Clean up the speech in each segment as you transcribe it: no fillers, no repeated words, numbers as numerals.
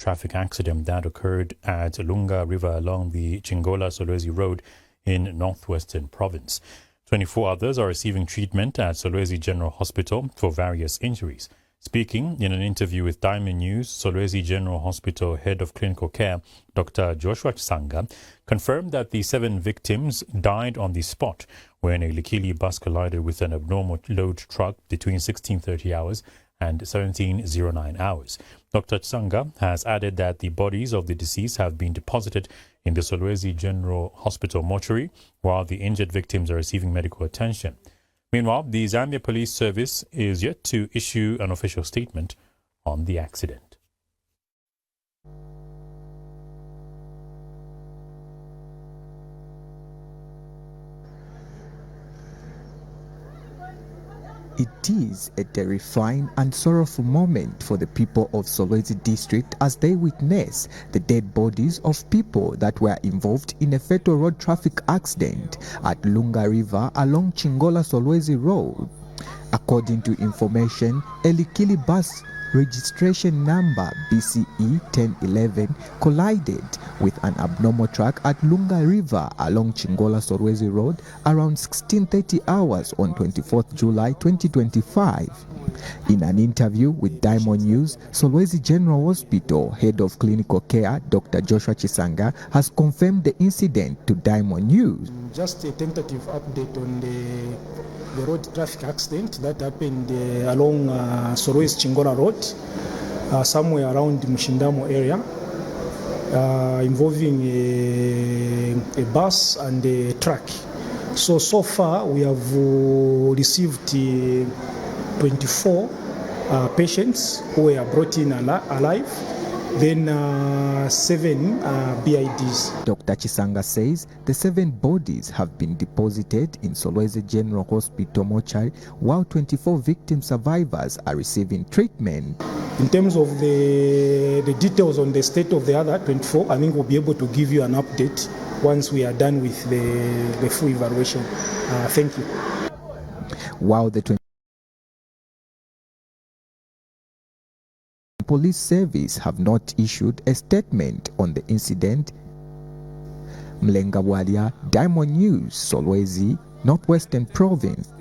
traffic accident that occurred at Lunga River along the Chingola-Solwezi Road in northwestern province. 24 others are receiving treatment at Solwezi General Hospital for various injuries. Speaking in an interview with Diamond News, Solwezi General Hospital Head of Clinical Care, Dr. Joshua Chinsali, confirmed that the 7 victims died on the spot when a Likili bus collided with an abnormal load truck between 16:30 hours and 17:09 hours. Dr. Chinsali has added that the bodies of the deceased have been deposited in the Solwezi General Hospital mortuary, while the injured victims are receiving medical attention. Meanwhile, the Zambia Police Service is yet to issue an official statement on the accident. It is a terrifying and sorrowful moment for the people of Solwezi district as they witness the dead bodies of people that were involved in a fatal road traffic accident at Lunga River along Chingola-Solwezi Road. According to information, a Likili bus registration number BCE 1011 collided with an abnormal truck at Lunga River along Chingola-Solwezi Road around 16:30 hours on 24th July 2025. In an interview with Diamond News, Solwezi General Hospital Head of Clinical Care, Dr. Joshua Chinsali, has confirmed the incident to Diamond News. Just a tentative update on the road traffic accident that happened along Solwezi Chingola Road, somewhere around Mushindamo area, involving a bus and a truck. So far we have received 24 patients who were brought in alive, then 7 BIDs. Dr. Chinsali says the 7 bodies have been deposited in Solwezi General Hospital mortuary, while 24 victim survivors are receiving treatment. In terms of the details on the state of the other 24, I think we'll be able to give you an update once we are done with the full evaluation. Thank you. While the police service have not issued a statement on the incident. Mlenga Walia, Diamond News, Solwezi, Northwestern Province.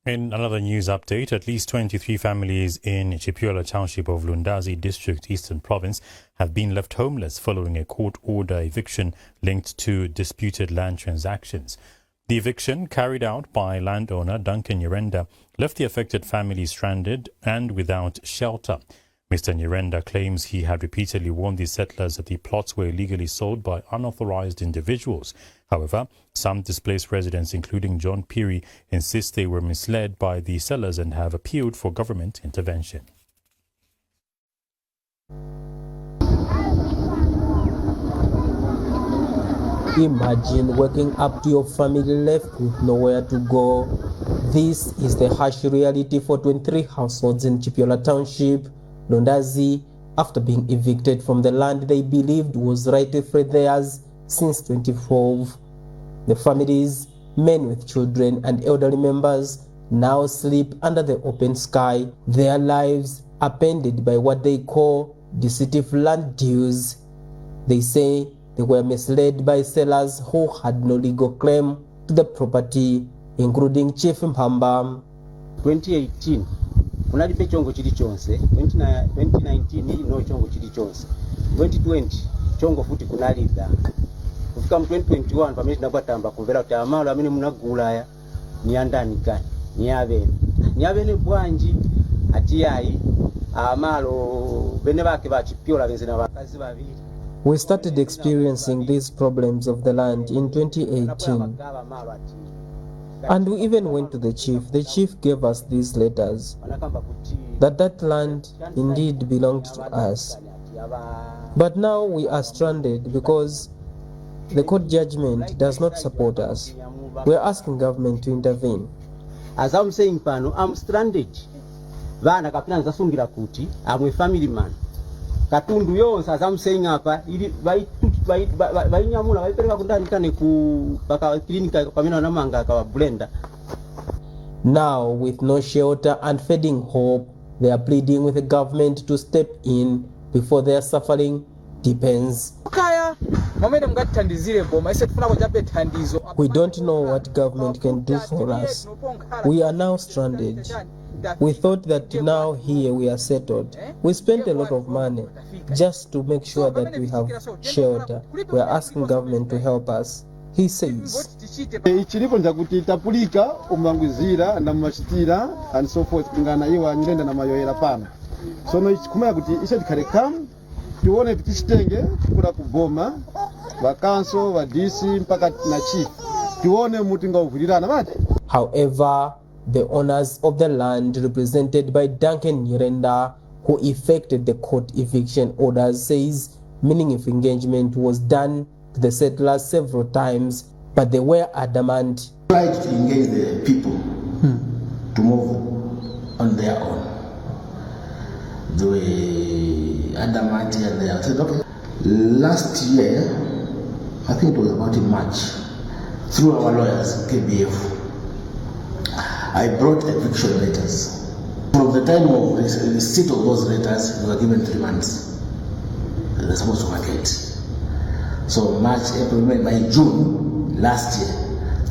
In another news update, at least 23 families in Chipyola Township of Lundazi District, Eastern Province, have been left homeless following a court order eviction linked to disputed land transactions. The eviction, carried out by landowner Duncan Nyirenda, left the affected families stranded and without shelter. Mr. Nyirenda claims he had repeatedly warned the settlers that the plots were illegally sold by unauthorized individuals. However, some displaced residents, including John Peary, insist they were misled by the sellers and have appealed for government intervention. Imagine waking up to your family left with nowhere to go. This is the harsh reality for 23 households in Chipyola Township, Lundazi, after being evicted from the land they believed was rightfully theirs since 2012. The families, men with children and elderly members, now sleep under the open sky, their lives upended by what they call deceptive land dues. They say they were misled by sellers who had no legal claim to the property, including Chief Mpamba. 2018 unalipe chongo chili chonse, 2019 no chongo chili chonse, 2020 chongo futi kunalipa, kufika mu 2021 pamene tinapatamba kumvera kuti amalo amene munagulaya ni andani kani ni avene bwanji atiyayi amalo bene bake bachipyola benze na bakazi babiri. We started experiencing these problems of the land in 2018. And we even went to the chief. The chief gave us these letters that land indeed belonged to us. But now we are stranded because the court judgment does not support us. We are asking government to intervene. As I'm saying, pano, I'm stranded. Vana kapina nzasungira kuti, I'm a family man. Katundu yonse, as I'm saying hapa, vainyamula vaipeleka kundani kane ku paka klinika pamena namanga kawa blender. Now, with no shelter and fading hope, they are pleading with the government to step in before their suffering deepens. We don't know what government can do for us. We are now stranded. We thought that now here we are settled. We spent a lot of money just to make sure that we have shelter. We are asking government to help us, he says. Ichilipo njakuti tapulika umangwizira na machitira and so forth kungana iwa nyirenda na mayoyera pana. So no ichikumaya kuti isha dikare kam tuone tichitenge kula kuboma vakanso vadisi mpaka na chief tuone mutinga uvurirana mate. However, the owners of the land, represented by Duncan Nyirenda, who effected the court eviction orders, says meaningful engagement was done to the settlers several times, but they were adamant. Tried to engage the people to move on their own. They were adamant and they said, okay. Last year, I think it was about in March, through our lawyers, KBF, I brought eviction letters. From the time of receipt of those letters, we were given 3 months. They were supposed to vacate. So March, April, May, by June last year,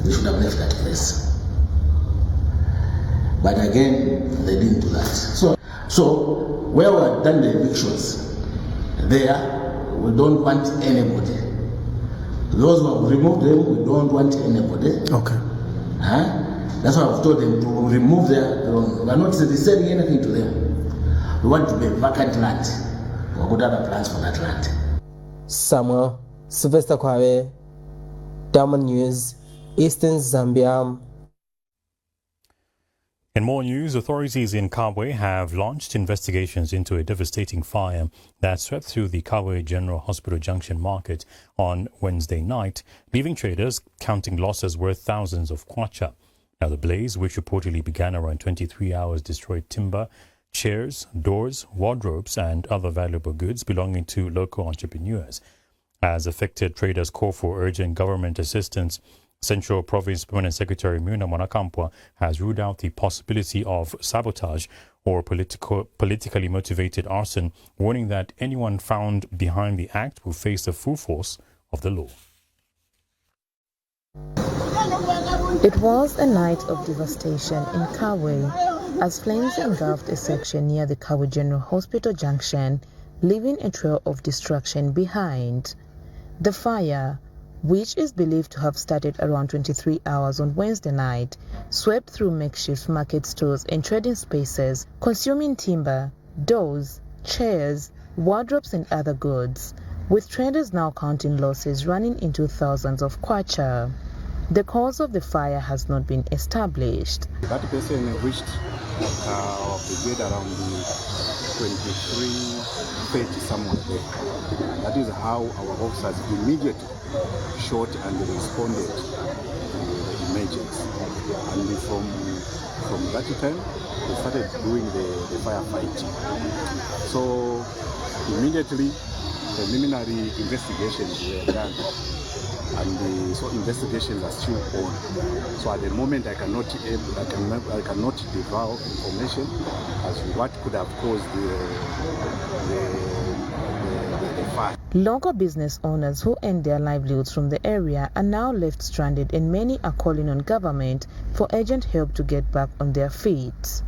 they should have left that place. But again, they didn't do that. So where we had done the evictions, there we don't want anybody. Those who have removed them, we don't want anybody. Okay. That's why I've told them to remove their own. We're not selling anything to them. We want to be vacant land. We could have plans for that land. Samuel Sylvester Kabwe, Diamond News, Eastern Zambia. In more news, authorities in Kabwe have launched investigations into a devastating fire that swept through the Kabwe General Hospital Junction market on Wednesday night, leaving traders counting losses worth thousands of kwacha. Now, the blaze, which reportedly began around 23 hours, destroyed timber, chairs, doors, wardrobes, and other valuable goods belonging to local entrepreneurs. As affected traders call for urgent government assistance, Central Province Permanent Secretary Muna Monakampwa has ruled out the possibility of sabotage or politically motivated arson, warning that anyone found behind the act will face the full force of the law. It was a night of devastation in Kabwe as flames engulfed a section near the Kabwe General Hospital Junction, leaving a trail of destruction behind. The fire, which is believed to have started around 23 hours on Wednesday night, swept through makeshift market stores and trading spaces, consuming timber, doors, chairs, wardrobes and other goods, with traders now counting losses running into thousands of kwacha. The cause of the fire has not been established. That person reached the gate around the 23:30 somewhere there. That is how our officers immediately shot and responded to the emergency. And from that time, they started doing the firefight. So immediately, preliminary investigations were done. And so investigations are still on. So at the moment, I cannot devour information as to what could have caused the fire. Local business owners who earn their livelihoods from the area are now left stranded, and many are calling on government for urgent help to get back on their feet.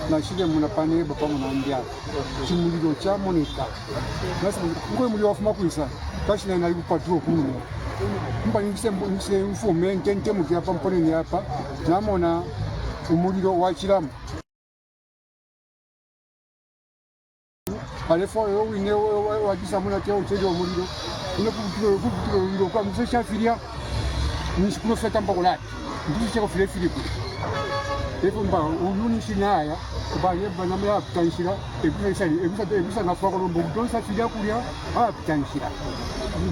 na shile muna pane bapa muna ndia chimuliro cha moneka nasi ngwe muri wafuma kuisa kashi na nalibu patro kuno mpa nise mfume ntente mukia pampone ni hapa namona umuliro wa chilamu alefo yo wine wajisa muna tia ucheli wa muliro Kwa mzesha filia nishikuno feta mbakolati ndicho chako file filipo efo mba uluni shinaya kubanye baname ya pitanshira ebisa nafuwa kwa lombo kudonsa filia kulia pitanshira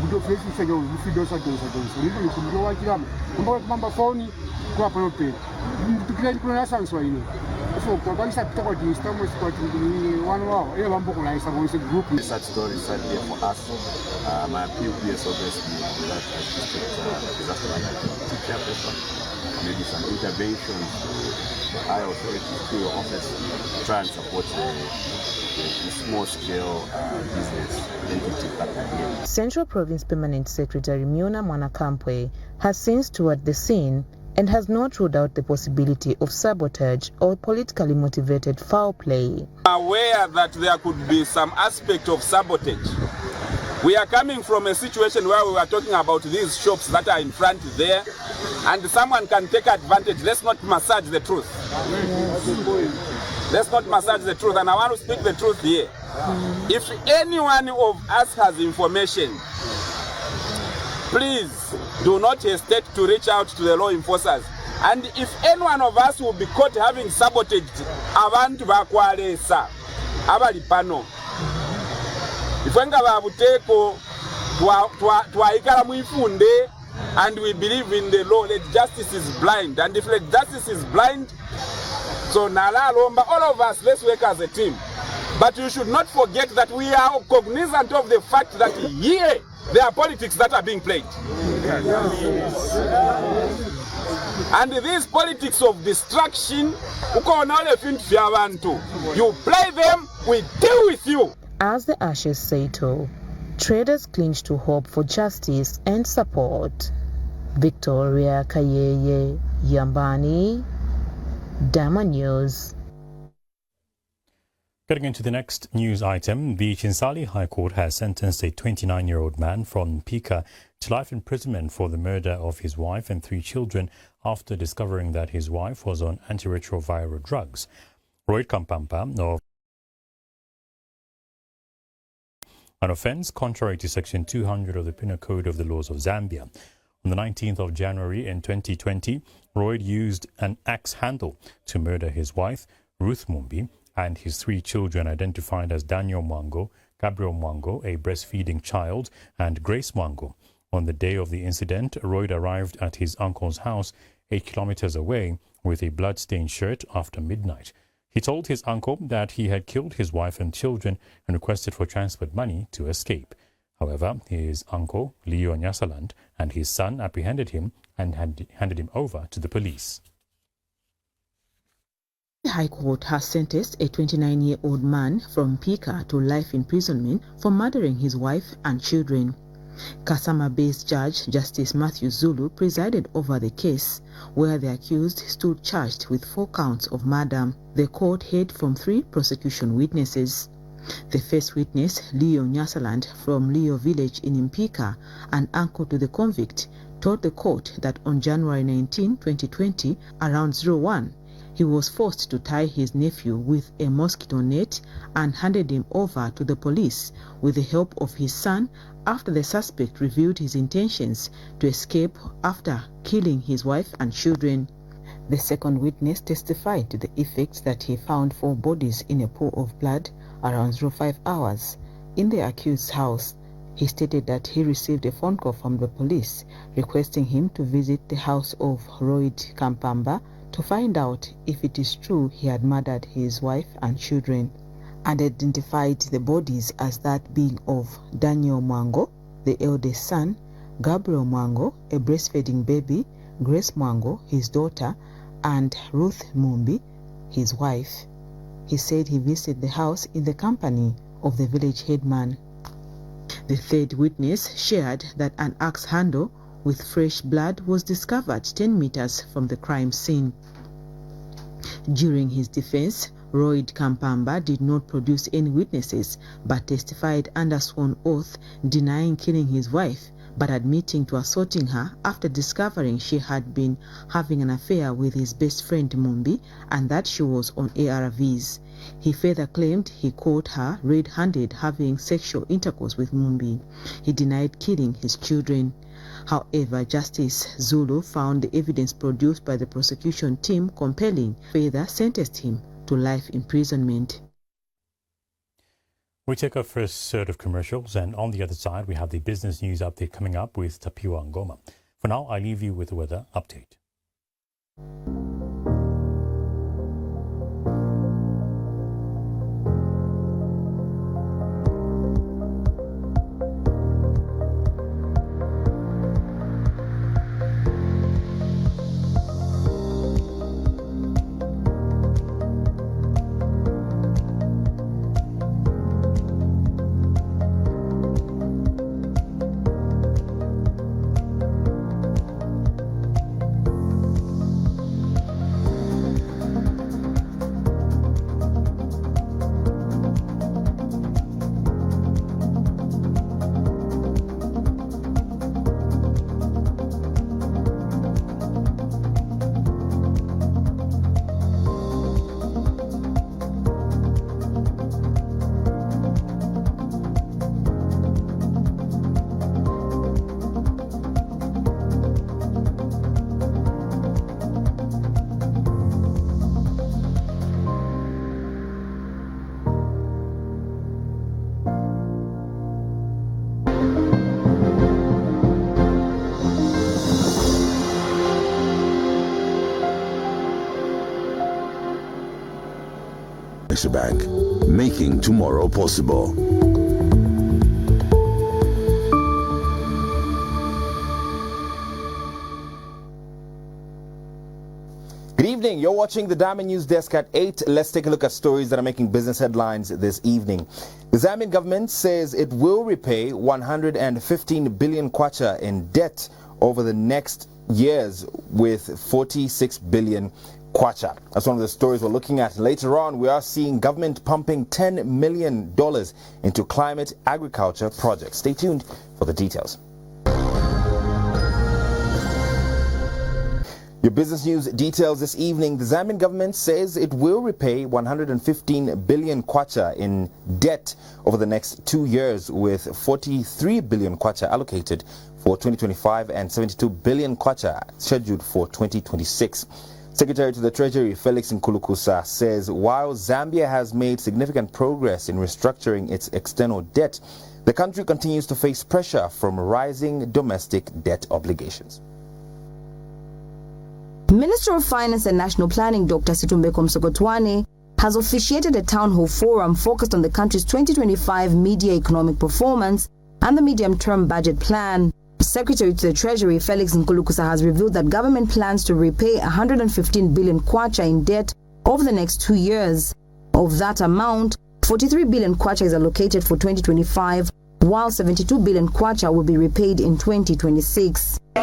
kudo fesi sego fidosa donsa nipo nikumdo wakilama mba phone kwa palope tukile kuna nasanso ine so kwa balisa pita kwa distamos kwa tindini one wow ile bambo kuna isa voice group. Such stories sadly for us. My appeal is obviously that disaster management teacher person, maybe some interventions to higher authorities to your office to try and support the small scale business entities that are here. Central Province Permanent Secretary Miona Mwanakampwe has since toured the scene and has not ruled out the possibility of sabotage or politically motivated foul play. Aware that there could be some aspect of sabotage. We are coming from a situation where we were talking about these shops that are in front there, and someone can take advantage. Let's not massage the truth. Let's not massage the truth, and I want to speak the truth here. If any one of us has information, please do not hesitate to reach out to the law enforcers. And if any one of us will be caught having sabotaged abantu bakwalesa abali pano, ifwenga babuteko twaikala muifunde, and we believe in the law that justice is blind, and if justice is blind, so nala lomba all of us, let's work as a team. But you should not forget that we are cognizant of the fact that here there are politics that are being played. And these politics of distraction, you play them, we deal with you. As the ashes settle, traders cling to hope for justice and support. Victoria Kayeye Yambani, Dama News. Getting into the next news item, the Chinsali High Court has sentenced a 29-year-old man from Pika to life imprisonment for the murder of his wife and 3 children after discovering that his wife was on antiretroviral drugs. Roy Kampampa, of an offence contrary to Section 200 of the Penal Code of the Laws of Zambia. On the 19th of January in 2020, Roy used an axe handle to murder his wife, Ruth Mumbi, and his 3 children identified as Daniel Mwango, Gabriel Mwango, a breastfeeding child, and Grace Mwango. On the day of the incident, Roy arrived at his uncle's house 8 kilometers away with a blood-stained shirt after midnight. He told his uncle that he had killed his wife and children and requested for transport money to escape. However, his uncle, Leo Nyasaland, and his son apprehended him and handed him over to the police. The High Court has sentenced a 29-year-old man from Pika to life imprisonment for murdering his wife and children. Kasama-based Judge Justice Matthew Zulu presided over the case, where the accused stood charged with 4 counts of murder. The court heard from 3 prosecution witnesses. The first witness, Leo Nyasaland from Leo village in Mpika, an uncle to the convict, told the court that on January 19, 2020, around 01, he was forced to tie his nephew with a mosquito net and handed him over to the police with the help of his son after the suspect revealed his intentions to escape after killing his wife and children. The second witness testified to the effect that he found 4 bodies in a pool of blood around 05 hours in the accused's house. He stated that he received a phone call from the police requesting him to visit the house of Royd Kampamba to find out if it is true he had murdered his wife and children, and identified the bodies as that being of Daniel Mwango, the eldest son, Gabriel Mwango, a breastfeeding baby, Grace Mwango, his daughter, and Ruth Mumbi, his wife. He said he visited the house in the company of the village headman. The third witness shared that an axe handle with fresh blood was discovered 10 meters from the crime scene. During his defense, Royd Kampamba did not produce any witnesses but testified under sworn oath denying killing his wife, but admitting to assaulting her after discovering she had been having an affair with his best friend Mumbi and that she was on ARVs. He further claimed he caught her red-handed having sexual intercourse with Mumbi. He denied killing his children. However, Justice Zulu found the evidence produced by the prosecution team compelling, further sentenced him to life imprisonment. We take our first set of commercials, and on the other side, we have the business news update coming up with Tapiwa Ngoma. For now, I leave you with the weather update. Bank, making tomorrow possible. Good evening. You're watching the Diamond Newsdesk at 8. Let's take a look at stories that are making business headlines this evening. The Zambian government says it will repay 115 billion kwacha in debt over the next years with 46 billion kwacha. That's one of the stories we're looking at. Later on, we are seeing government pumping $10 million into climate agriculture projects. Stay tuned for the details. Your business news details this evening. The Zambian government says it will repay 115 billion kwacha in debt over the next 2 years, with 43 billion kwacha allocated for 2025 and 72 billion kwacha scheduled for 2026. Secretary to the Treasury Felix Nkulukusa says while Zambia has made significant progress in restructuring its external debt, the country continues to face pressure from rising domestic debt obligations. Minister of Finance and National Planning Dr. Situmbeko Msokotwane has officiated a town hall forum focused on the country's 2025 media economic performance and the medium-term budget plan. Secretary to the Treasury Felix Nkulukusa has revealed that government plans to repay 115 billion kwacha in debt over the next 2 years. Of that amount, 43 billion kwacha is allocated for 2025, while 72 billion kwacha will be repaid in 2026. We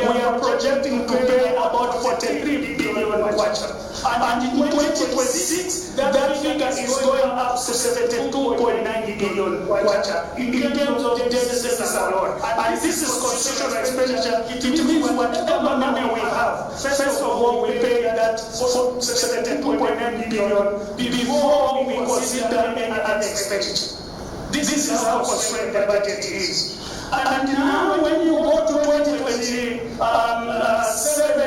are projecting to pay about 43 billion kwacha. And in 2026, that figure is going up to 72.9 billion kwacha in terms of debt service alone. And this is constitutional expenditure. It means whatever money we have, first of all, we pay that 72.9 billion before we consider any other expenditure. This is how constrained the budget is. And now when you go to 2027,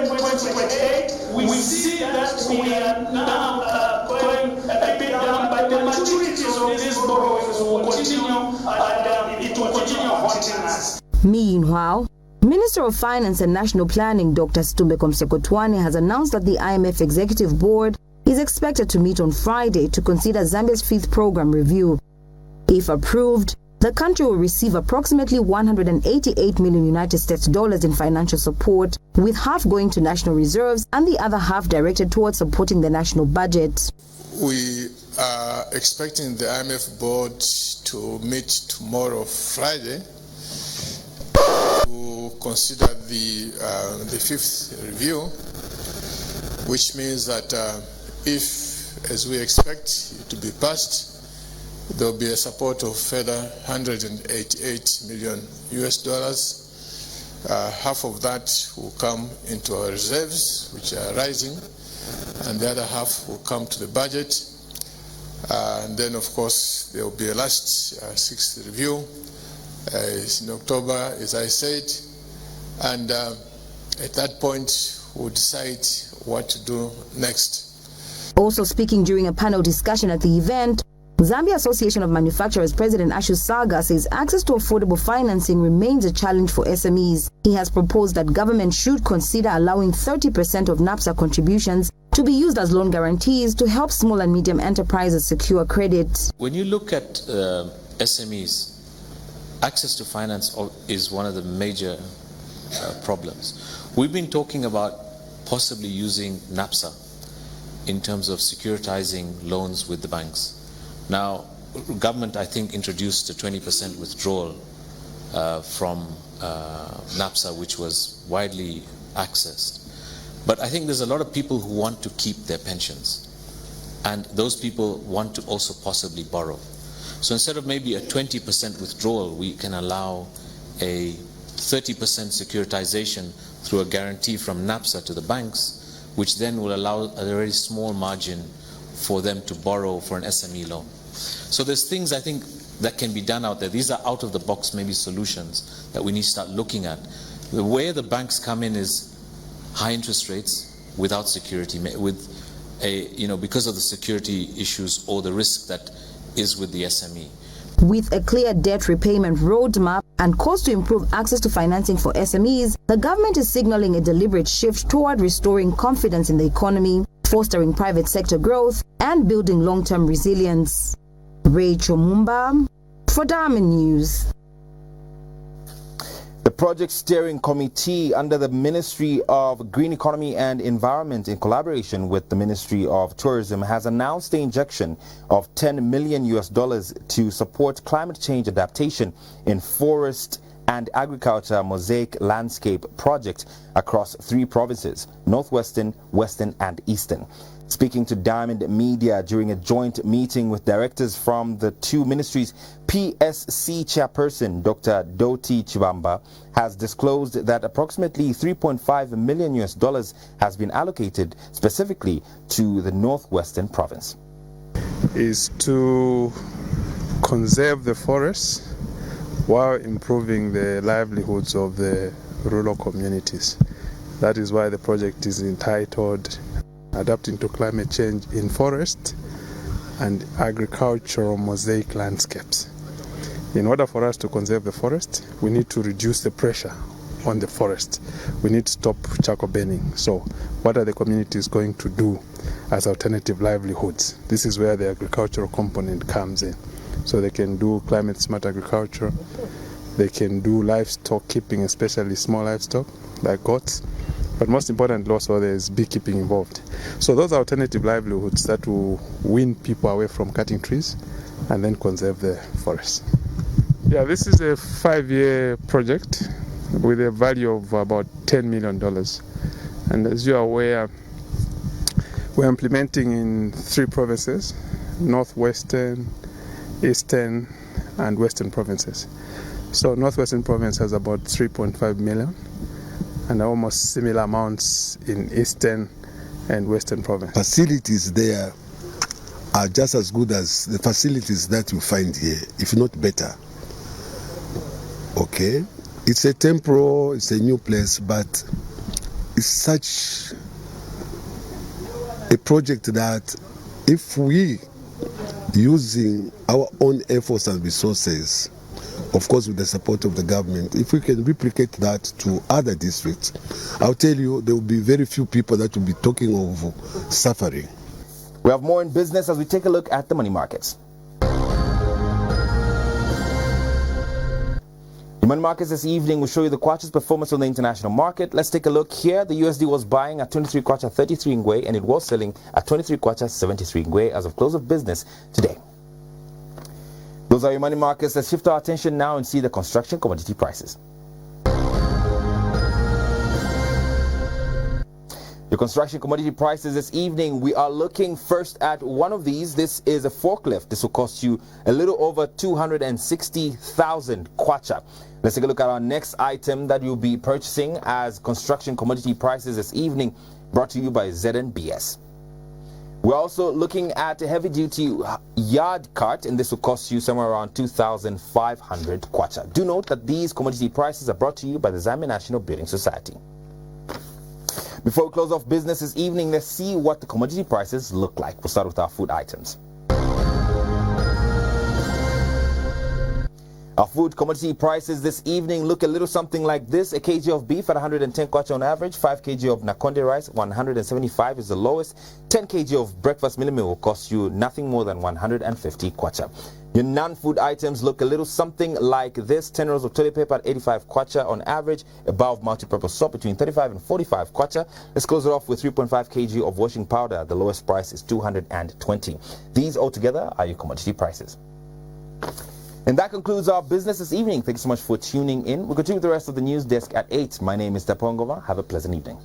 2028, we see that we are now going a bit down, but the maturities of these borrowings will continue and it will continue haunting us. Meanwhile, Minister of Finance and National Planning Dr. Situmbeko Msokotwane has announced that the IMF Executive Board is expected to meet on Friday to consider Zambia's 5th program review. If approved, the country will receive approximately 188 million United States dollars in financial support, with half going to national reserves and the other half directed towards supporting the national budget. We are expecting the IMF board to meet tomorrow, Friday, to consider the 5th review, which means that if, as we expect, it to be passed, There will be a support of further $188 million US. Half of that will come into our reserves, which are rising, and the other half will come to the budget. And then, of course, there will be a last sixth review in October, as I said, and at that point, we'll decide what to do next. Also speaking during a panel discussion at the event, Zambia Association of Manufacturers President Ashu Saga says access to affordable financing remains a challenge for SMEs. He has proposed that government should consider allowing 30% of NAPSA contributions to be used as loan guarantees to help small and medium enterprises secure credit. When you look at SMEs, access to finance is one of the major problems. We've been talking about possibly using NAPSA in terms of securitizing loans with the banks. Now, government, I think, introduced a 20% withdrawal from NAPSA, which was widely accessed. But I think there's a lot of people who want to keep their pensions, and those people want to also possibly borrow. So instead of maybe a 20% withdrawal, we can allow a 30% securitization through a guarantee from NAPSA to the banks, which then will allow a very small margin for them to borrow for an SME loan. So there's things I think that can be done out there. These are out of the box maybe solutions that we need to start looking at. The way the banks come in is high interest rates without security, with because of the security issues or the risk that is with the SME. With a clear debt repayment roadmap and calls to improve access to financing for SMEs, the government is signaling a deliberate shift toward restoring confidence in the economy, fostering private sector growth, and building long-term resilience. Rachel Mumba for Diamond News. The Project Steering Committee under the Ministry of Green Economy and Environment, in collaboration with the Ministry of Tourism, has announced the injection of $10 million to support climate change adaptation in forest and agriculture mosaic landscape project across 3 provinces: Northwestern, Western and Eastern. Speaking to Diamond Media during a joint meeting with directors from the 2 ministries, PSC chairperson Dr. Doti Chibamba has disclosed that approximately $3.5 million has been allocated specifically to the Northwestern province. Is to conserve the forests while improving the livelihoods of the rural communities. That is why the project is entitled Adapting to Climate Change in Forest and Agricultural Mosaic Landscapes. In order for us to conserve the forest, we need to reduce the pressure on the forest. We need to stop charcoal burning. So what are the communities going to do as alternative livelihoods? This is where the agricultural component comes in. So they can do climate smart agriculture, they can do livestock keeping, especially small livestock like goats. But most importantly also there's beekeeping involved. So those are alternative livelihoods that will win people away from cutting trees and then conserve the forest. Yeah, this is a 5-year project with a value of about $10 million. And as you are aware, we're implementing in 3 provinces: Northwestern, Eastern and Western provinces. So Northwestern province has about 3.5 million and almost similar amounts in Eastern and Western province. Facilities there are just as good as the facilities that you find here, if not better. Okay, it's a temporal, it's a new place, but it's such a project that if we, using our own efforts and resources, of course with the support of the government, if we can replicate that to other districts, I'll tell you there will be very few people that will be talking of suffering. We have more in business as we take a look at the money markets. The money markets this evening will show you the kwacha's performance on the international market. Let's take a look here. The USD was buying at 23 kwacha 33 ngwe and it was selling at 23 kwacha 73 ngwe as of close of business today. Those are your money markets. Let's shift our attention now and see the construction commodity prices. Your construction commodity prices this evening, we are looking first at one of these. This is a forklift. This will cost you a little over 260,000 kwacha. Let's take a look at our next item that you'll be purchasing as construction commodity prices this evening, brought to you by ZNBS. We're also looking at a heavy-duty yard cart, and this will cost you somewhere around 2,500 kwacha. Do note that these commodity prices are brought to you by the Zambia National Building Society. Before we close off business this evening, let's see what the commodity prices look like. We'll start with our food items. Our food commodity prices this evening look a little something like this. A kg of beef at 110 kwacha on average. 5 kg of nakonde rice, 175 is the lowest. 10 kg of breakfast meal will cost you nothing more than 150 kwacha. Your non-food items look a little something like this. 10 rolls of toilet paper at 85 kwacha on average. A bar of multi-purpose soap between 35 and 45 kwacha. Let's close it off with 3.5 kg of washing powder. The lowest price is 220. These altogether are your commodity prices. And that concludes our business this evening. Thank you so much for tuning in. We'll continue with the rest of the news desk at 8. My name is Tapongova. Have a pleasant evening.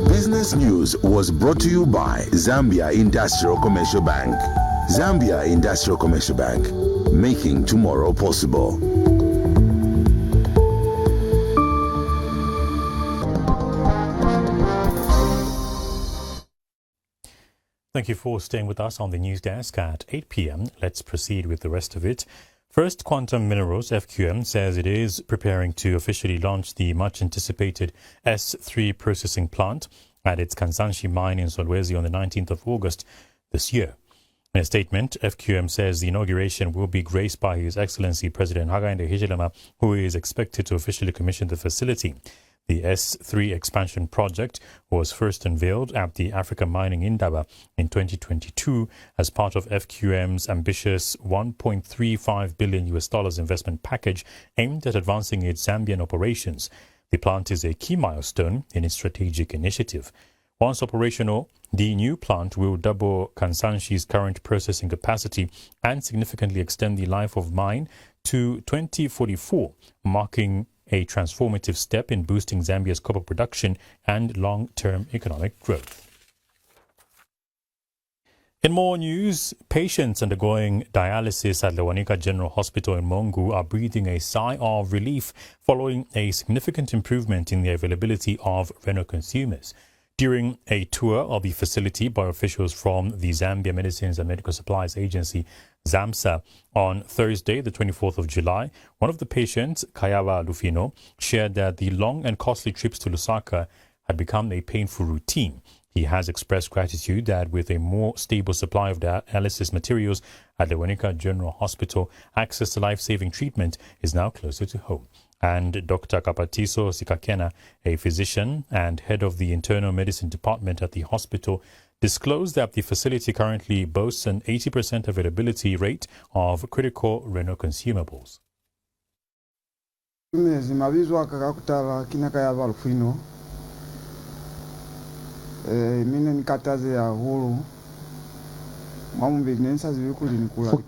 Business News was brought to you by Zambia Industrial Commercial Bank. Zambia Industrial Commercial Bank, making tomorrow possible. Thank you for staying with us on the news desk at 8 p.m. Let's proceed with the rest of it. First Quantum Minerals, FQM, says it is preparing to officially launch the much-anticipated S3 processing plant at its Kansanshi mine in Solwezi on the 19th of August this year. In a statement, FQM says the inauguration will be graced by His Excellency President Hakainde Hichilema, who is expected to officially commission the facility. The S3 expansion project was first unveiled at the Africa Mining Indaba in 2022 as part of FQM's ambitious $1.35 billion investment package aimed at advancing its Zambian operations. The plant is a key milestone in its strategic initiative. Once operational, the new plant will double Kansanshi's current processing capacity and significantly extend the life of mine to 2044, marking a transformative step in boosting Zambia's copper production and long-term economic growth. In more news, patients undergoing dialysis at Lewanika General Hospital in Mongu are breathing a sigh of relief following a significant improvement in the availability of renal consumers. During a tour of the facility by officials from the Zambia Medicines and Medical Supplies Agency, ZAMSA, on Thursday, the 24th of July, one of the patients, Kayawa Lufino, shared that the long and costly trips to Lusaka had become a painful routine. He has expressed gratitude that with a more stable supply of dialysis materials at the Lewanika General Hospital, access to life-saving treatment is now closer to home. And Dr. Kapatiso Sikakena, a physician and head of the internal medicine department at the hospital, disclosed that the facility currently boasts an 80% availability rate of critical renal consumables. For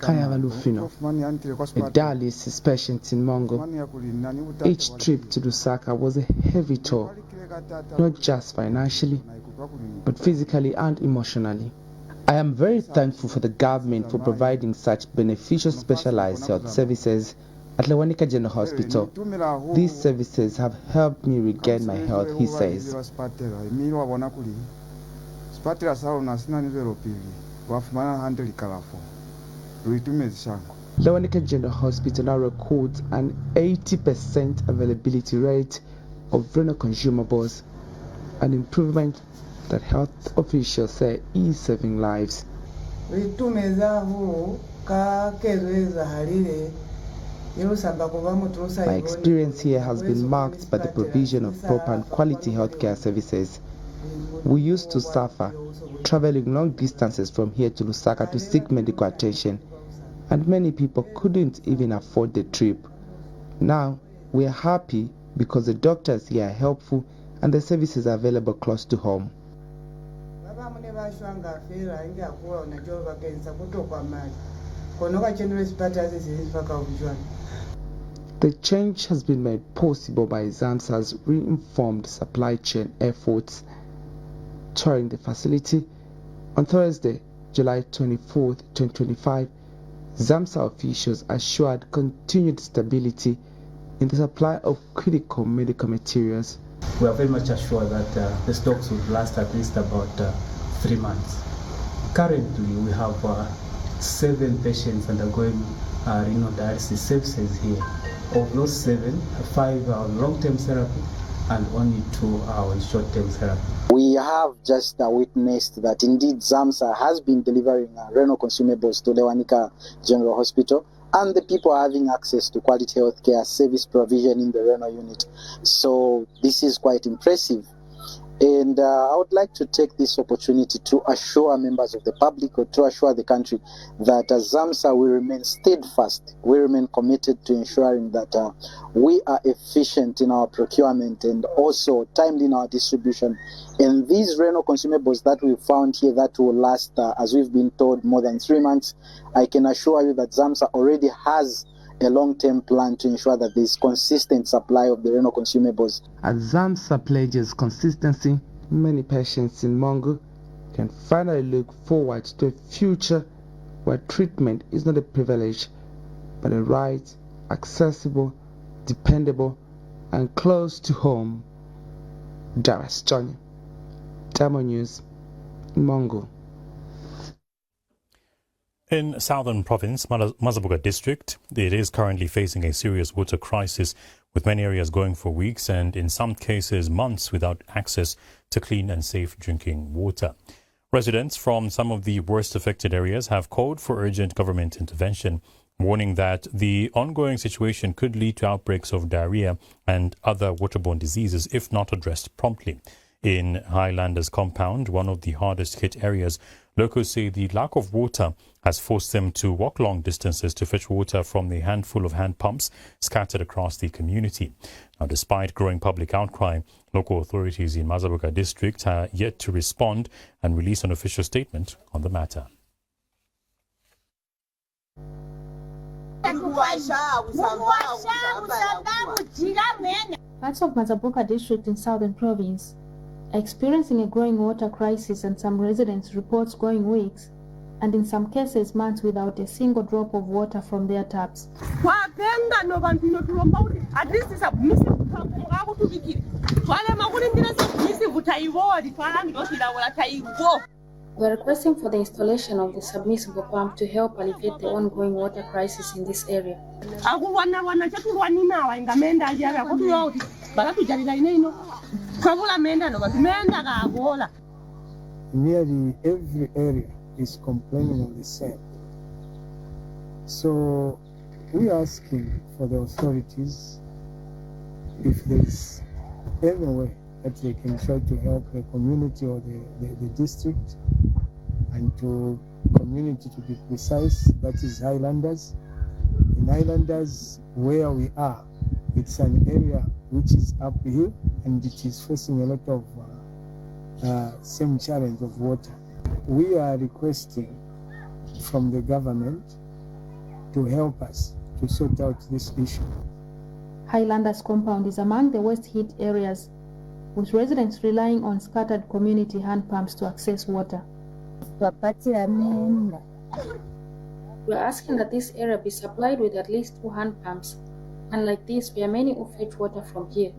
Kayawa Lufino, a dialysis patient in Mongu, each trip to Lusaka was a heavy toll, not just financially, but physically and emotionally. I am very thankful for the government for providing such beneficial specialized health services at Lewanika General Hospital. These services have helped me regain my health, he says. Lewanika General Hospital now records an 80% availability rate of renal consumables, an improvement that health officials say is saving lives. My experience here has been marked by the provision of proper and quality healthcare services. We used to suffer traveling long distances from here to Lusaka to seek medical attention, and many people couldn't even afford the trip. Now, we are happy because the doctors here are helpful and the services are available close to home. The change has been made possible by ZAMSA's re-informed supply chain efforts. Touring the facility on Thursday, July 24, 2025, ZAMSA officials assured continued stability in the supply of critical medical materials. We are very much assured that the stocks would last at least about 3 months. Currently, we have 7 patients undergoing renal dialysis services here. Of those 7, 5 are on long-term therapy and only 2 are on short-term therapy. We have just witnessed that indeed ZAMSA has been delivering renal consumables to Lewanika General Hospital, and the people are having access to quality healthcare service provision in the renal unit. So this is quite impressive. And I would like to take this opportunity to assure members of the public, or to assure the country, that ZAMSA will remain steadfast. We remain committed to ensuring that we are efficient in our procurement and also timely in our distribution. And these renal consumables that we found here that will last, as we've been told, more than 3 months, I can assure you that ZAMSA already has a long-term plan to ensure that there is consistent supply of the renal consumables. As ZAMSA pledges consistency, many patients in Mongu can finally look forward to a future where treatment is not a privilege, but a right, accessible, dependable, and close to home. Darius Johnny, Diamond News, Mongu. In southern province, Mazabuka district, it is currently facing a serious water crisis, with many areas going for weeks and in some cases months without access to clean and safe drinking water. Residents from some of the worst affected areas have called for urgent government intervention, warning that the ongoing situation could lead to outbreaks of diarrhea and other waterborne diseases if not addressed promptly. In Highlanders compound, one of the hardest hit areas, locals say the lack of water has forced them to walk long distances to fetch water from the handful of hand pumps scattered across the community. Now, despite growing public outcry, local authorities in Mazabuka district are yet to respond and release an official statement on the matter. Parts of Mazabuka district in southern province are experiencing a growing water crisis, and some residents report going weeks and in some cases months without a single drop of water from their taps. We're requesting for the installation of the submersible pump to help alleviate the ongoing water crisis in this area. Nearly every area is complaining of the same. So we are asking for the authorities if there's any way that they can try to help the community or the district, and to community, to be precise, that is Highlanders. In Highlanders, where we are, it's an area which is uphill and it is facing a lot of same challenge of water. We are requesting from the government to help us to sort out this issue. Highlanders compound is among the worst hit areas, with residents relying on scattered community hand pumps to access water. We are asking that this area be supplied with at least 2 hand pumps. Unlike this, we are many who fetch water from here.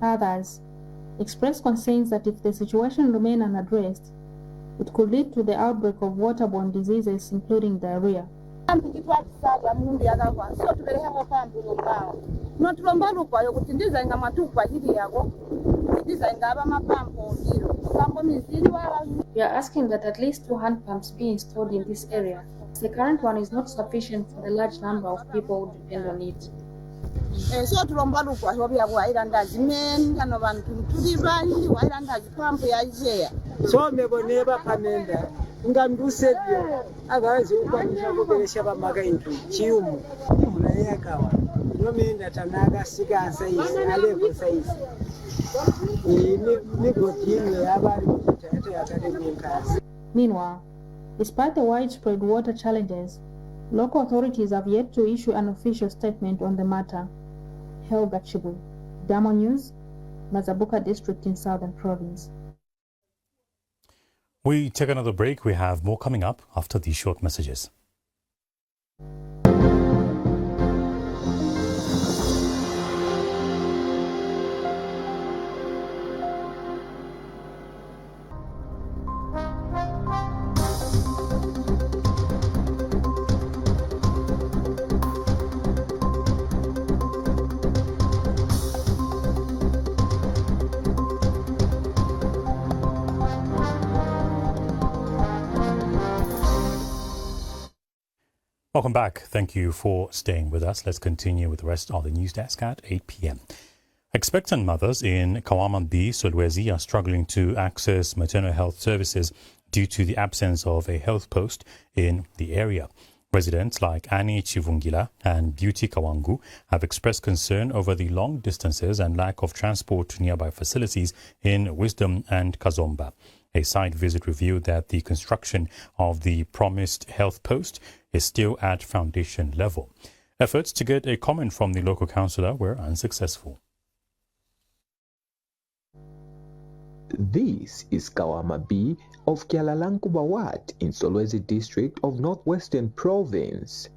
Others express concerns that if the situation remains unaddressed, it could lead to the outbreak of waterborne diseases, including diarrhea. We are asking that at least 2 hand pumps be installed in this area. The current one is not sufficient for the large number of people who depend on it. ngamdusebyo akazi ukwanisha kuberesha bamaga into chiumu munayakawa nomenda tanaka sika size alevel size ni gotini abali kutata yakade kunkazi. Meanwhile, despite the widespread water challenges, local authorities have yet to issue an official statement on the matter. Helga Chibu, Damo News, Mazabuka district in Southern Province. We take another break. We have more coming up after these short messages. Welcome back. Thank you for staying with us. Let's continue with the rest of the news desk at 8 p.m. Expectant mothers in Kawaman B, Solwezi are struggling to access maternal health services due to the absence of a health post in the area. Residents like Annie Chivungila and Beauty Kawangu have expressed concern over the long distances and lack of transport to nearby facilities in Wisdom and Kazomba. A site visit revealed that the construction of the promised health post is still at foundation level. Efforts to get a comment from the local councillor were unsuccessful. This is Kawama B of Kyalalankuba Ward in Solwezi district of Northwestern Province.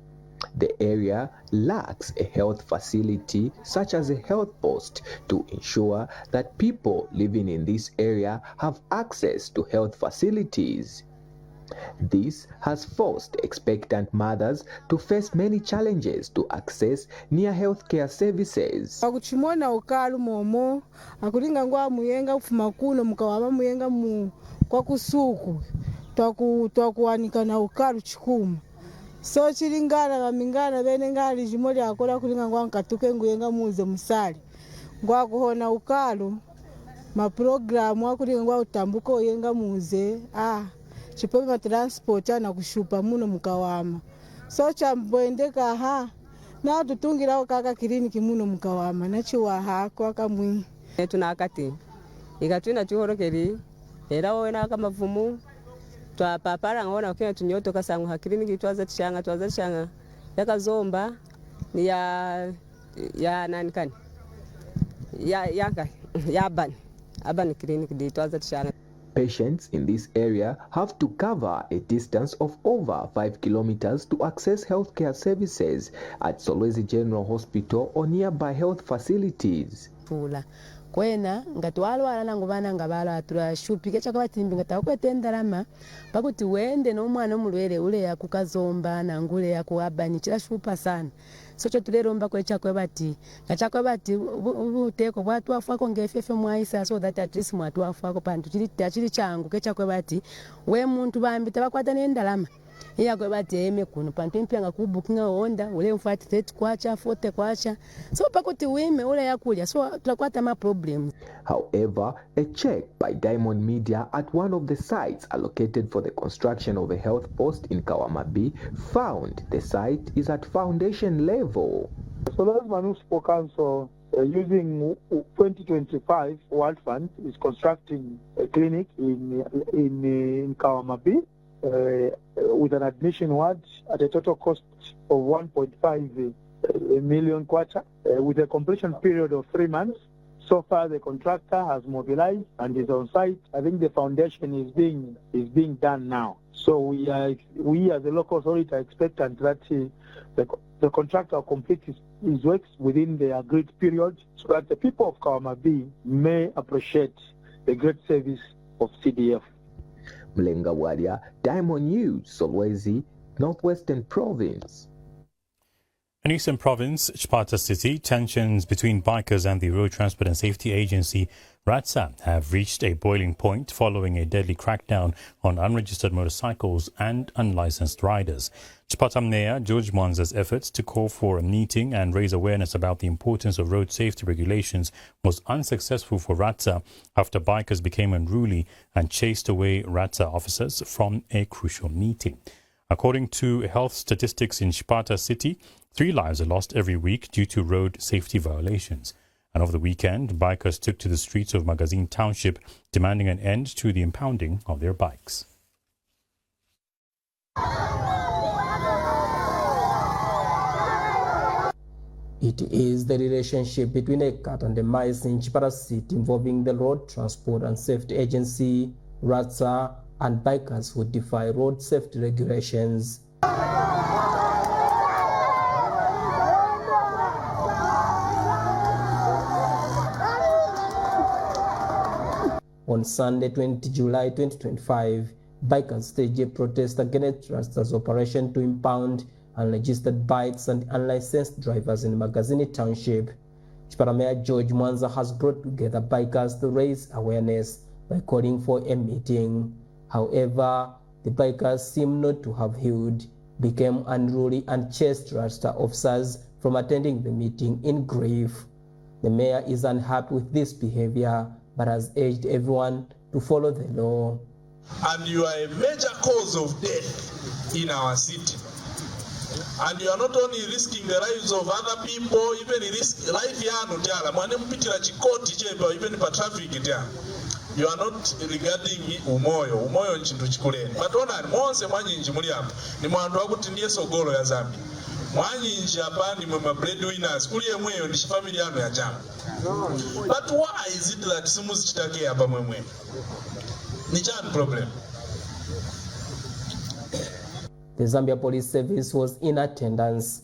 The area lacks a health facility such as a health post to ensure that people living in this area have access to health facilities. This has forced expectant mothers to face many challenges to access near healthcare services. Akuchimona ukalu momo akulinga ngwa muyenga kufuma kuno mukawama muyenga mu kwa kusuku twakuwanika na ukalu chikuma so chilingana bamingana bene ngali jimoli akola kulinga ngwa nkatuke nguyenga muze musali ngwa kuhona ukalu ma programu akulinga ngwa utambuko oyenga muze chipepa transport na kushupa muno mukawama so chambwendeka na tutungira kaka kliniki muno mukawama na chiwa kwa kamwi tunakati ikatwina chihorokeri era wena kama vumu twa papara ngona kwa tunyoto kasangu hakliniki twaza tshanga yakazomba ni ya nani kani ya abani kliniki di twaza tshanga. Patients in this area have to cover a distance of over 5 kilometers to access healthcare services at Solwezi General Hospital or nearby health facilities. Kwena ngatwalwala nango bana ngabala aturashupike chakabatimbi ngatakwetendalama pakuti wende nomwana omulwere ule yakukazomba nangule yakuabani chirashupa sana socho tuleromba kwechakwe bati ngachakwe bati ubuteko bwatwafako ngefefe mwaisa so that at least mwatwafako pantu chiri changu kechakwe bati we muntu bambi tabakwata nendalama iya kwe bati eme kuno pantu impyanga kubukinga onda ule mfati 30 kwacha 40 kwacha so pakuti wime ule yakulya so tutakwata ma problems. However, a check by Diamond Media at one of the sites allocated for the construction of a health post in Kawamabi found the site is at foundation level. Solwezi Municipal Council using 2025 World Fund is constructing a clinic in Kawamabi with an admission ward at a total cost of 1.5 million kwacha with a completion period of 3 months. So far, the contractor has mobilized and is on site. I think the foundation is being done now. So we as a local authority are expectant that the contractor will complete his works within the agreed period, so that the people of Kawamabi may appreciate the great service of CDF. Mlenga Wadia, Diamond News, Solwezi, Northwestern Province. In Eastern Province, Chipata City, tensions between bikers and the Road Transport and Safety Agency, RATSA, have reached a boiling point following a deadly crackdown on unregistered motorcycles and unlicensed riders. Chipata Mayor George Mwanza's efforts to call for a meeting and raise awareness about the importance of road safety regulations was unsuccessful for RATSA after bikers became unruly and chased away RATSA officers from a crucial meeting. According to health statistics in Chipata City, 3 lives are lost every week due to road safety violations. And over the weekend, bikers took to the streets of Magazine Township demanding an end to the impounding of their bikes. It is the relationship between a cat and a mice in Chipata City involving the Road Transport and Safety Agency, RATSA, and bikers who defy road safety regulations. On Sunday, 20 July 2025, bikers staged a protest against RATSA's operation to impound unregistered bikes and unlicensed drivers in Magazine Township. Chipata Mayor George Mwanza has brought together bikers to raise awareness by calling for a meeting. However, the bikers seem not to have healed, became unruly and chased RATSA officers from attending the meeting in grief. The mayor is unhappy with this behavior but has urged everyone to follow the law. And you are a major cause of death in our city. And you are not only risking the lives of other people, even risk life yanu tiala mwane mpitira chikoti chepa even pa traffic tiala. You are not regarding umoyo nchintu chikuleni. But ona monse mwanyinji muli hapa ni mwandu wakuti ndiye sogolo ya Zambia. Mwanyinji hapa ni mwema breadwinners kuliye mweyo ni family yanu ya jamu. But why is it that simuzi chitake hapa mwemwe? Ni chan problem. The Zambia Police Service was in attendance.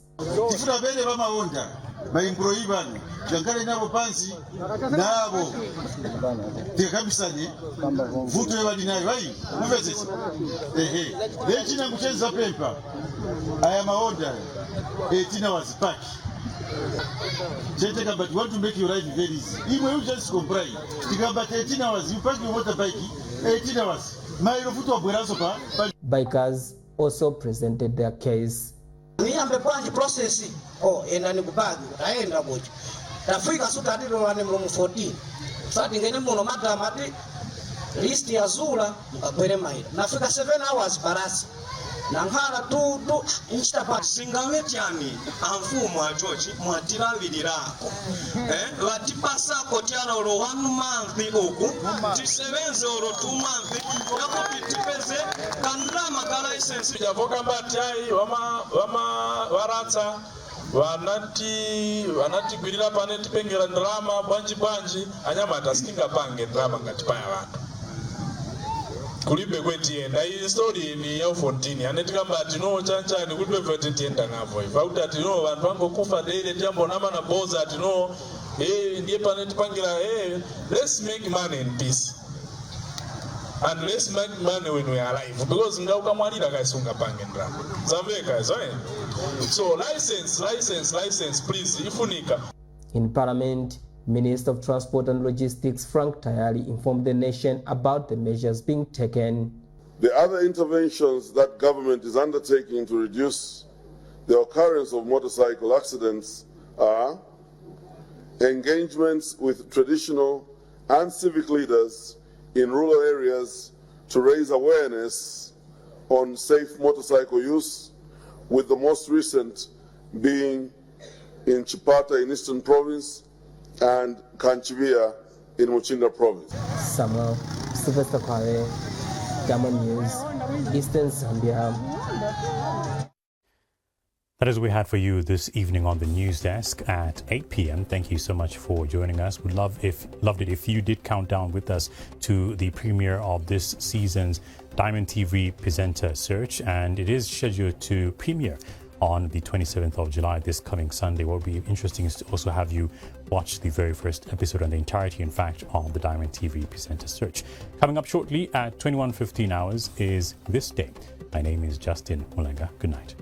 Tifuna bene bama onda bayimployi bano jankale nabo pansi nabo tekabisanye vuto ebali nayo bayi muvezese lechina kucheza pempa aya maonda etina wazipaki but you want to make your life very easy. Even you just comply. But 18 hours, you park your motorbike, 18 hours. Bikers also presented their case. Niambe kwanji process enda nikubagi aenda boje tafika suta ndilo wane mlomu 14 sati ngene muno mata mati list ya zula akwere maida nafika 7 hours barasi nankhala tu inchita pa singawe cyane amfumo ajoji mwatirabirako latipasako tyala olo 1 month oku tisebenze olo 2 month yakupitipeze kandrama ka license yavoka mbati ai waratsa vanati gwirira pane tipengera ndrama banji anyamata singa pange ndrama ngati paya vantu kulibe kwetienda iyi story ni ya Fontini anetikamba atino chanchani kulibe kwetienda ngavo ifa kuti atino vantu vangokufa daily jambo nama na boza atino ndiye pane tipangira let's make money in peace and let's make money when we are alive because ngaukamwalira kaisunga pange ndrama zamveka so license please ifunika. In Parliament, Minister of Transport and Logistics Frank Tayali informed the nation about the measures being taken. The other interventions that government is undertaking to reduce the occurrence of motorcycle accidents are engagements with traditional and civic leaders in rural areas to raise awareness on safe motorcycle use, with the most recent being in Chipata in Eastern Province and Kanchivia in Muchinga Province. Samuel Sylvester Kabwe, Diamond News, Eastern Zambia. That is what we had for you this evening on the news desk at 8 p.m. Thank you so much for joining us. We'd loved it if you did count down with us to the premiere of this season's Diamond TV Presenter Search, and it is scheduled to premiere on the 27th of July, this coming Sunday. What will be interesting is to also have you watch the very first episode and the entirety, in fact, of the Diamond TV Presenter Search. Coming up shortly at 21:15 hours is This Day. My name is Justin Mulenga. Good night.